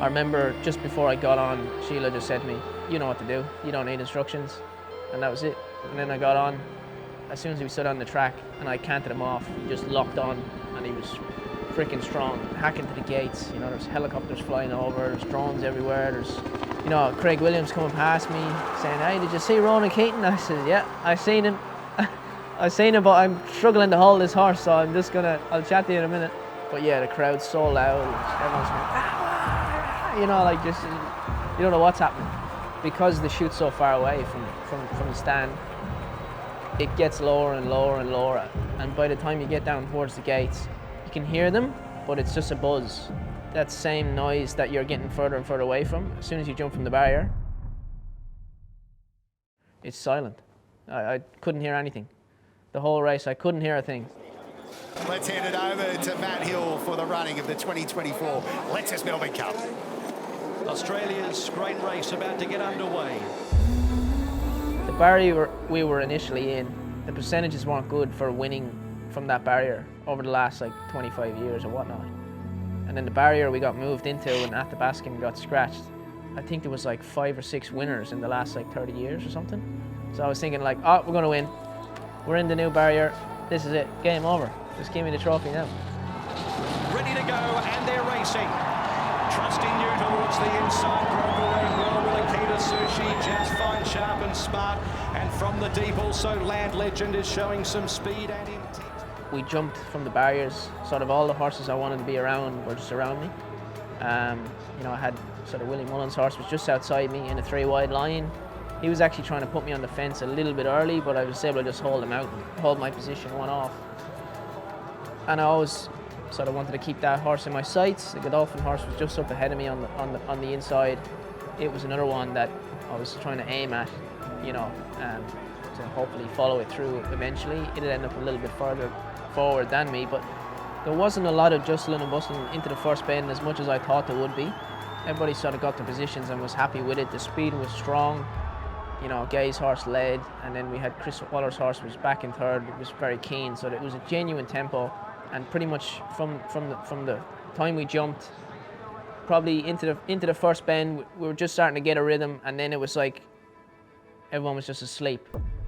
I remember just before I got on, Sheila just said to me, "You know what to do, you don't need instructions." And that was it. And then I got on, as soon as we stood on the track and I canted him off, he just locked on and he was freaking strong, hacking to the gates. You know, there's helicopters flying over, there's drones everywhere, there's, you know, Craig Williams coming past me saying, "Hey, did you see Ronan Keaton?" I said, "Yeah, I seen him." I seen him, but I'm struggling to hold this horse, so I'll chat to you in a minute. But yeah, the crowd's so loud, everyone's going, "Ah!" You know, like just, you don't know what's happening. Because the chute's so far away from the stand, it gets lower and lower and lower. And by the time you get down towards the gates, you can hear them, but it's just a buzz. That same noise that you're getting further and further away from, as soon as you jump from the barrier, it's silent. I couldn't hear anything. The whole race, I couldn't hear a thing. Let's hand it over to Matt Hill for the running of the 2024 Lexus Melbourne Cup. Australia's great race about to get underway. The barrier we were initially in, the percentages weren't good for winning from that barrier over the last like 25 years or whatnot. And then the barrier we got moved into and at the basket got scratched. I think there was like 5 or 6 winners in the last like 30 years or something. So I was thinking like, oh, we're gonna win. We're in the new barrier. This is it, game over. Just give me the trophy now. Ready to go, and they're racing. Trusting you towards the inside, broke away well with Akita Sushi, Jets fine, sharp and smart. And from the deep also, Land Legend is showing some speed and intent. We jumped from the barriers. Sort of all the horses I wanted to be around were just around me. You know, I had sort of Willie Mullen's horse was just outside me in a 3-wide line. He was actually trying to put me on the fence a little bit early, but I was able to just hold him out and hold my position one off. And I always sort of wanted to keep that horse in my sights. The Godolphin horse was just up ahead of me on the inside. It was another one that I was trying to aim at, you know, to hopefully follow it through eventually. It'd end up a little bit further forward than me, but there wasn't a lot of jostling and bustling into the first bend as much as I thought there would be. Everybody sort of got their positions and was happy with it. The speed was strong. You know, Gay's horse led, and then we had Chris Waller's horse was back in third. It was very keen, so it was a genuine tempo. And pretty much from the time we jumped, probably into the first bend, we were just starting to get a rhythm, and then it was like everyone was just asleep.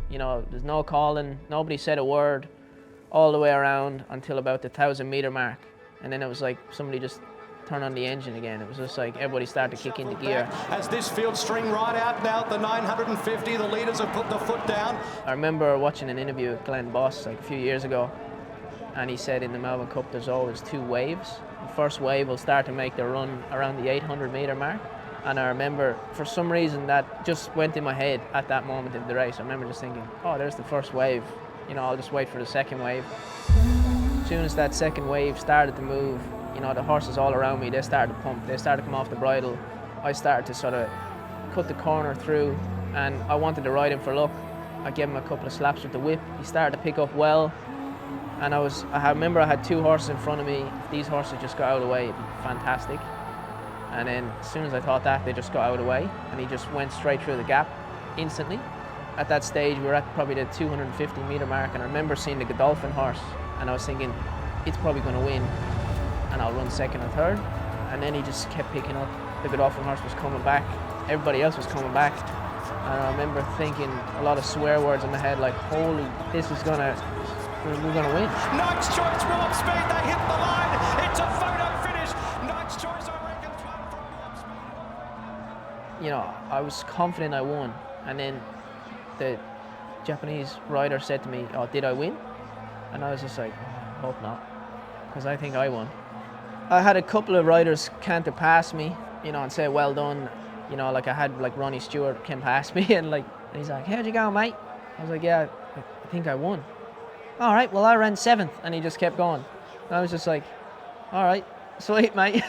You know, there's no calling, nobody said a word all the way around until about the 1,000-meter mark, and then it was like somebody just turn on the engine again. It was just like everybody started to kick into gear. As this field string right out now at the 950, the leaders have put the foot down. I remember watching an interview with Glenn Boss like a few years ago, and he said in the Melbourne Cup there's always 2 waves. The first wave will start to make their run around the 800-meter mark, and I remember for some reason that just went in my head at that moment in the race. I remember just thinking, oh, there's the first wave, you know, I'll just wait for the second wave. As soon as that second wave started to move, you know, the horses all around me, they started to pump, they started to come off the bridle. I started to sort of cut the corner through, and I wanted to ride him for luck. I gave him a couple of slaps with the whip. He started to pick up well, and I remember I had 2 horses in front of me. If these horses just got out of the way, it'd be fantastic. And then as soon as I thought that, they just got out of the way, and he just went straight through the gap instantly. At that stage, we were at probably the 250-meter mark, and I remember seeing the Godolphin horse, and I was thinking, it's probably going to win, and I'll run second or third. And then he just kept picking up. The Godolphin horse was coming back. Everybody else was coming back. And I remember thinking a lot of swear words in my head, like, holy, we're gonna win. Knight's Choice, Warp Speed, they hit the line. It's a photo finish. Knight's Choice, I reckon, one from Warp Speed. You know, I was confident I won. And then the Japanese rider said to me, oh, did I win? And I was just like, oh, I hope not, because I think I won. I had a couple of riders canter past me, you know, and say, well done. You know, like I had like Ronnie Stewart came past me and he's like, how'd you go, mate? I was like, yeah, I think I won. All right, well, I ran 7th, and he just kept going. And I was just like, all right, sweet, mate.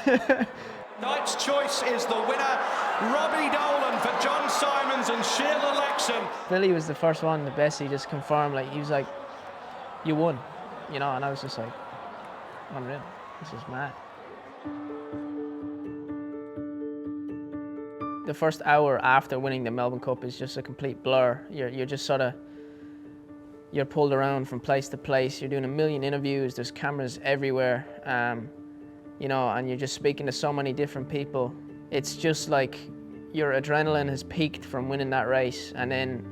Knight's Choice is the winner. Robbie Dolan for John Simons and Sheila Lexon. Billy was the first one, the best. He just confirmed, like, he was like, you won, you know, and I was just like, unreal, this is mad. The first hour after winning the Melbourne Cup is just a complete blur. You're just sort of, you're pulled around from place to place. You're doing a million interviews. There's cameras everywhere, you know, and you're just speaking to so many different people. it's just like your adrenaline has peaked from winning that race, and then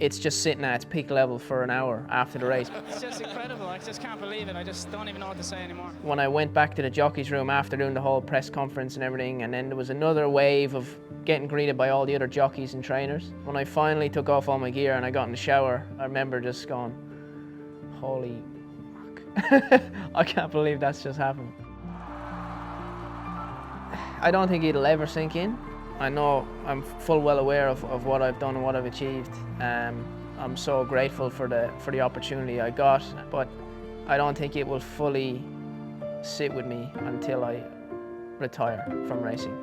it's just sitting at its peak level for an hour after the race. It's just incredible. I just can't believe it. I just don't even know what to say anymore. When I went back to the jockey's room after doing the whole press conference and everything, and then there was another wave of getting greeted by all the other jockeys and trainers. When I finally took off all my gear and I got in the shower, I remember just going, holy fuck. I can't believe that's just happened. I don't think it'll ever sink in. I know I'm full well aware of what I've done and what I've achieved. I'm so grateful for the opportunity I got, but I don't think it will fully sit with me until I retire from racing.